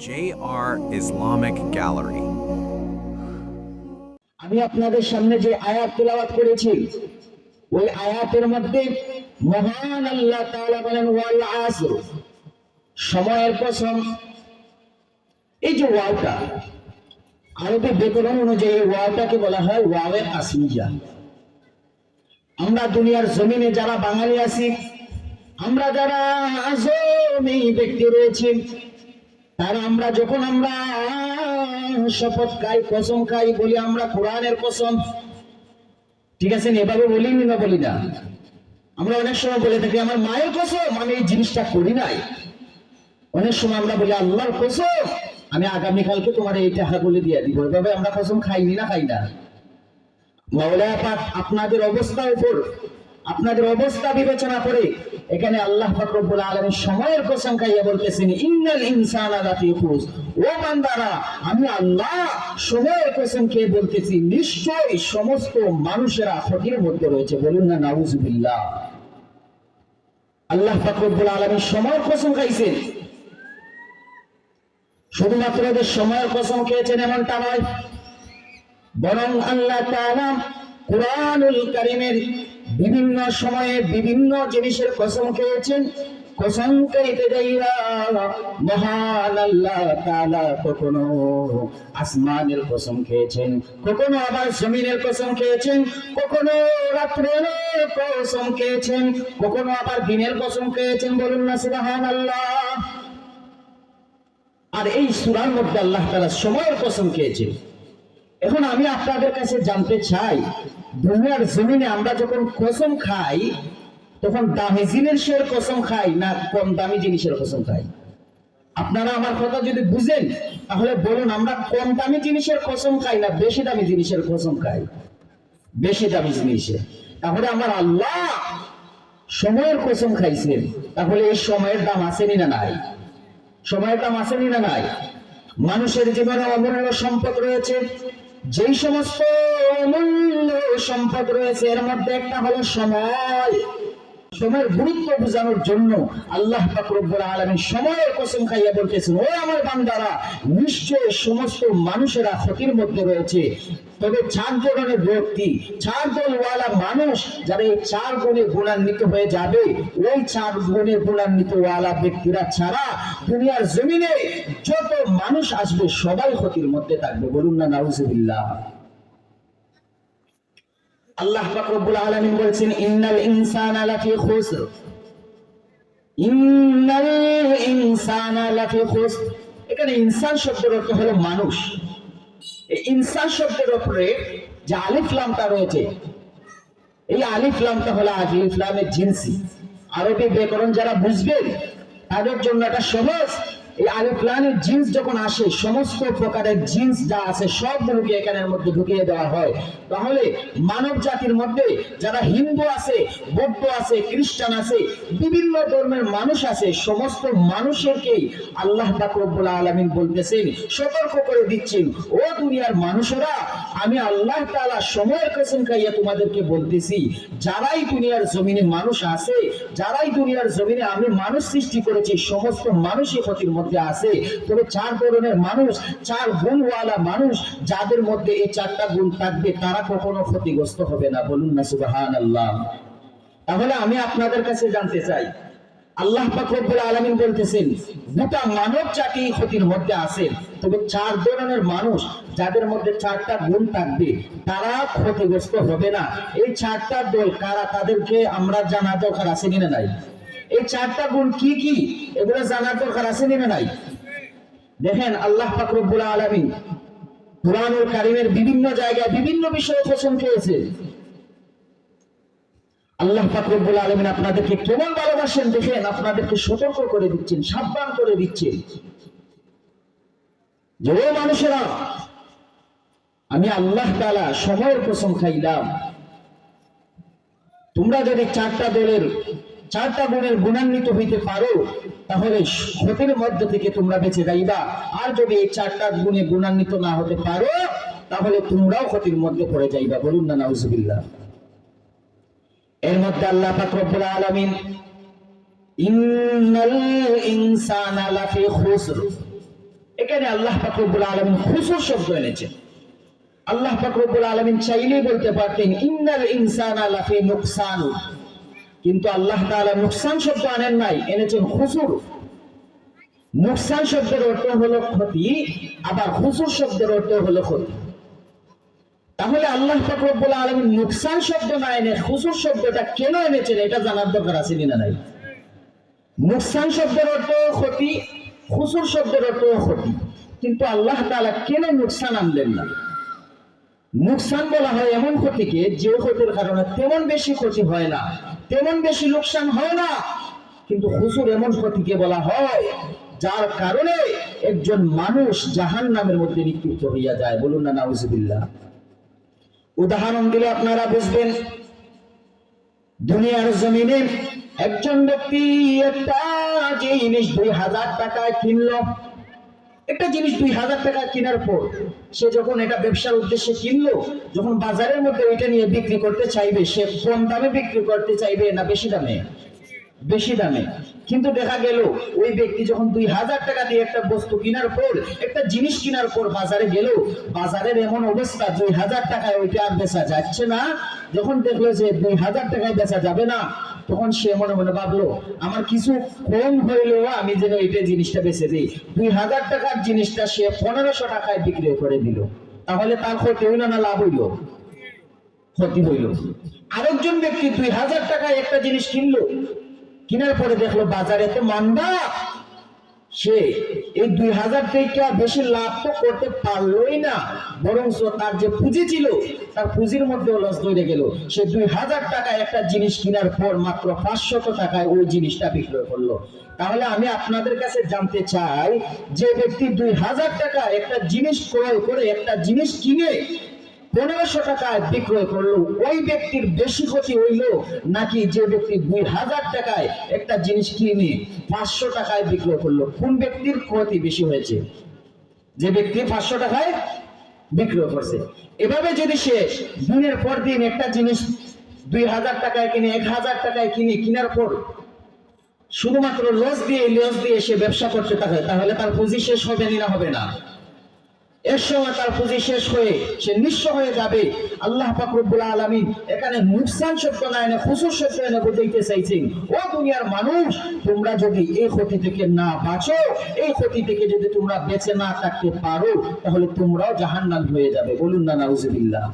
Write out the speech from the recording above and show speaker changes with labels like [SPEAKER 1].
[SPEAKER 1] JR Islamic Gallery.
[SPEAKER 2] আমি আপনাদের সামনে যে আয়াত তেলাওয়াত করেছি ওই আয়াতের মধ্যে মহান আল্লাহ তাআলা বলেন ওয়াল আসর, সময়ের কসম। এই যে ওয়াওটা আরবি ব্যাকরণ অনুযায়ী ওয়াওটাকে বলা হয় ওয়াওয়ে কাসমিয়া। আমরা দুনিয়ার জমিনে যারা বাঙালি আছি, আমরা যারা আজমি ব্যক্তি রয়েছে, তারা আমরা যখন আমরা শপথ খাই, কসম খাই, বলি আমরা কোরআনের কসম। ঠিক আছে, এভাবে বলি না বলি না? আমরা অনেক সময় বলে থাকি আমার মায়ের কসম আমি এই জিনিসটা করি নাই। অনেক সময় আমরা বলি আল্লাহর কসম আমি আগামীকালকে তোমার এই টাকা বলে দিয়ে দিব। এভাবে আমরা কসম খাইনি না খাই না? মাওলা পাক আপনাদের অবস্থার উপর আপনাদের অবস্থা বিবেচনা করে এখানে আল্লাহ পাক রব্বুল আলামিন সময়ের কসম খাইয়া বলতেছেন ইন্নাল ইনসানা লাফি খুস। ও বান্দারা, আমি আল্লাহ সময়ের কসম খেয়ে বলতেছি নিশ্চয়ই সমস্ত মানুষেরা ক্ষতির মধ্যে রয়েছে। বলুন না নাউজুবিল্লাহ। আল্লাহ পাক রব্বুল আলামিন সময়ের কসম খাইছেন। শুধুমাত্র যে সময়ের কসম খেয়েছেন এমনটা নয়, বরং আল্লাহ তাআলা কুরআনুল কারীমের বিভিন্ন সময়ে বিভিন্ন জিনিসের কসম খেয়েছেন। কসম খাইতে যাইয়া মহান আল্লাহ তাআলা কখনো আসমানের কসম খেয়েছেন, কখনো আবার জমিনের কসম খেয়েছেন, কখনো রাত্রের কসম খেয়েছেন, কখনো আবার দিনের কসম খেয়েছেন। বলুন না সুবহানাল্লাহ। আর এই সূরার মধ্যে আল্লাহ তাআলা সময়ের কসম খেয়েছেন। এখন আমি আপনাদের কাছে জানতে চাই, দুনিয়ার জমিনে আমরা যখন কসম খাই তখন দামি জিনিসের কসম খাই না কম দামি জিনিসের কসম খাই? আপনারা আমার কথা যদি বুঝেন তাহলে বলুন আমরা কম দামি জিনিসের কসম খাই না বেশি দামি জিনিসের কসম খাই? বেশি দামি জিনিসের। তাহলে আমার আল্লাহ সময়ের কসম খাইছেন, তাহলে এই সময়ের দাম আসেনি না নাই? সময়ের দাম আসেনি না নাই? মানুষের জীবনে অমূল্য সম্পদ রয়েছে। যেই সমস্ত অমূল্য সম্পদ রয়েছে এর মধ্যে একটা হলো সময়। সময়ের গুরুত্ব বোঝানোর জন্য আল্লাহ পাক রব্বুল আলামিন সময়ের কসম খাইয়া বলতেছেন ও আমার বান্দারা, নিশ্চয় সমস্ত মানুষেরা ক্ষতির মধ্যে রয়েছে। তবে চার ধরনের ব্যক্তি, চার দলওয়ালা মানুষ যারা এই চার গুণে গুণান্বিত হয়ে যাবে, ওই চার গুণে গুণান্বিত ওয়ালা ব্যক্তিরা ছাড়া দুনিয়ার জমিনে যত মানুষ আসবে সবাই ক্ষতির মধ্যে থাকবে। বলুন না নাউজুবিল্লাহ। আল্লাহ পাক রব্বুল আলামিন বলেছেন ইন্নাল ইনসানা লাফি খুসর। ইন্নাল ইনসানা লাফি খুসর, এখানে ইনসান শব্দের অর্থ হলো মানুষ। এই ইনসান শব্দের উপরে যে আলিফ লামটা রয়েছে, এই আলিফ লামটা হলো আলিফ লামের জিনসি। আরবি ব্যাকরণ যারা বুঝবেন তাদের জন্য এটা সহজ। এই আলিফ লামের জিন্স যখন আসে, সমস্ত প্রকারের জিন্স যা আছে সবগুলোকে এখানের মধ্যে ঢুকিয়ে দেওয়া হয়। তাহলে মানব জাতির মধ্যে যারা হিন্দু আছে, বৌদ্ধ আছে, খ্রিস্টান আছে, বিভিন্ন ধর্মের মানুষ আছে, সমস্ত মানুষেরকেই আল্লাহ পাক রব্বুল আলামিন বলতেছেন, সতর্ক করে দিচ্ছেন ও দুনিয়ার মানুষেরা, আমি আল্লাহ তাআলা সময়ের কসম খাইয়া তোমাদেরকে বলতেছি, যারাই দুনিয়ার জমিনে মানুষ আছে, যারাই দুনিয়ার জমিনে আমি মানুষ সৃষ্টি করেছি, সমস্ত মানুষই ক্ষতির মধ্যে আছে। তবে চার ধরনের মানুষ, চার গুণওয়ালা মানুষ, যাদের মধ্যে এই চারটা গুণ থাকবে তারা কখনো ক্ষতিগ্রস্ত হবে না। বলুন না সুবহানাল্লাহ। তাহলে আমি আপনাদের কাছে জানতে চাই, আল্লাহ পাক রব্বুল আলামিন বলতেছেন গোটা মানব জাতি ক্ষতির মধ্যে আছে, তবে চার ধরনের মানুষ যাদের মধ্যে চারটা গুণ থাকবে তারা ক্ষতিগ্রস্ত হবে না। এই চারটা দল কারা তাদেরকে আমরা জানা দরকার আছে না নাই? এই চারটা গুণ কি কি এগুলো জানার দরকার আছে না নাই? দেখেন আল্লাহ পাক রব্বুল আলামিন কুরআনুল কারীমের বিভিন্ন জায়গায় বিভিন্ন বিষয়ে কসম খেয়েছে। আল্লাহ পাক রব্বুল আলামিন আপনাদেরকে কেমন ভালোবাসেন দেখেন, আপনাদেরকে সতর্ক করে দিচ্ছেন, সাবধান করে দিচ্ছেন যে ও মানুষেরা, আমি আল্লাহ তাআলা সময়ের কসম খাইলাম, তোমরা যদি চারটা দলের চারটা গুণের গুণান্বিত হইতে পারো তাহলে ক্ষতির মধ্যে থেকে তোমরা বেঁচে যাইবা। আর যদি এই চারটা গুণে গুণান্বিত না হতে পারো তাহলে তোমরাও ক্ষতির মধ্যে পড়ে যাইবা। বলুন না নাউজুবিল্লাহ। এর মধ্যে আল্লাহ পাক রব্বুল আলামিন ইন্নাল ইনসানা লাফি খুসর, এখানে আল্লাহ পাক রব্বুল আলামিন খুসুর শব্দ এনেছেন। আল্লাহ পাক রব্বুল আলামিন চাইলেই বলতে পারতেন ইন্নাল ইনসানা লাফি নুকসান, কিন্তু আল্লাহ তাআলা নুকসান শব্দ আনেন নাই, এনেছেন খুসুর। নুকসান শব্দের অর্থ হলো ক্ষতি, আবার খুসুর শব্দের অর্থ হলো ক্ষতি। তাহলে আল্লাহ পাক রব্বুল আলামিন নুকসান শব্দ না এনে খুসুর শব্দটা কেন এনেছেন এটা জানার দরকার আছে কিনা নাই? নুকসান শব্দের অর্থ ক্ষতি, খুসুর শব্দের অর্থ ক্ষতি, কিন্তু আল্লাহ তাআলা কেন নুকসান আনলেন না? নুকসান বলা হয় এমন ক্ষতিকে যে ক্ষতির কারণে তেমন বেশি ক্ষতি হয় না, তেমন বেশি লোকসান হয় না, কিন্তু খুসুর এমন ক্ষতিকে বলা হয় যার কারণে একজন মানুষ জাহান্নামের মধ্যে নিক্ষিপ্ত হইয়া যায়। বলুন না নাউজুবিল্লাহ। উদাহরণ দিলে আপনারা বুঝবেন। দুনিয়ার জমিনে একজন ব্যক্তি একটা জিনিস 2000 টাকায় কিনলো। একটা জিনিস 2000 টাকা কেনার পর সে যখন এটা ব্যবসার উদ্দেশ্যে কিনলো, যখন বাজারের মধ্যে এটা নিয়ে বিক্রি করতে চাইবে, সে কম দামে বিক্রি করতে চাইবে না বেশি দামে? বেশি দামে। কিন্তু দেখা গেল ওই ব্যক্তি যখন 2000 টাকা দিয়ে একটা বস্তু কেনার পর, একটা জিনিস কেনার পর বাজারে গেল, বাজারের এমন অবস্থা 2000 টাকায় ওইটা আর বেচা যাচ্ছে না। যখন দেখলো যে 2000 টাকায় বেচা যাবে না, তখন সে মনে মনে ভাবলো আমার কিছু কম হইলেও আমি যেন এইটা জিনিসটা বেচে দিই। 2000 টাকার জিনিসটা সে 1500 টাকায় বিক্রি করে দিল। তাহলে তার ক্ষতি হইল না লাভ হইল? ক্ষতি হইল। আরেকজন ব্যক্তি 2000 টাকায় একটা জিনিস কিনলো, কেনার পরে দেখলো বাজারে তো মান্দা, সে এই 2000 টাকা বেশি লাভ তো করতে পারলোই না, বরং তার যে পুঁজি ছিল তার পুঁজির মধ্যে লস ধরে গেল। সে 2000 টাকায় একটা জিনিস কেনার পর মাত্র 500 টাকায় ওই জিনিসটা বিক্রয় করলো। তাহলে আমি আপনাদের কাছে জানতে চাই, যে ব্যক্তি 2000 টাকা একটা জিনিস ক্রয় করে, একটা জিনিস কিনে 1500 টাকায় বিক্রয় করলো, ওই ব্যক্তির বেশি ক্ষতি হইল নাকি যে ব্যক্তি 2000 টাকায় একটা জিনিস কিনে 500 টাকায় বিক্রয় করলো? কোন ব্যক্তির ক্ষতি বেশি হয়েছে? যে ব্যক্তি 500 টাকায় বিক্রয় করছে। এভাবে যদি সে দিনের পর দিন একটা জিনিস 2000 টাকায় কিনে 1000 টাকায় কিনে, কেনার পর শুধুমাত্র লস দিয়ে সে ব্যবসা করতে থাকে, তাহলে তার পুঁজি শেষ হবে না হবে না? এর সময় তার পুঁজি শেষ হয়ে সে নিঃস্ব হয়ে যাবে। আল্লাহ পাক রব্বুল আলামিন এখানে নুকসান শব্দ না এনে খুসুর শব্দ এনে বুঝাইতে চাইছেন, ও দুনিয়ার মানুষ, তোমরা যদি এই ক্ষতি থেকে না বাঁচো, এই ক্ষতি থেকে যদি তোমরা বেঁচে না থাকতে পারো, তাহলে তোমরাও জাহান্নামী হয়ে যাবে। বলুন না নাউজুবিল্লাহ।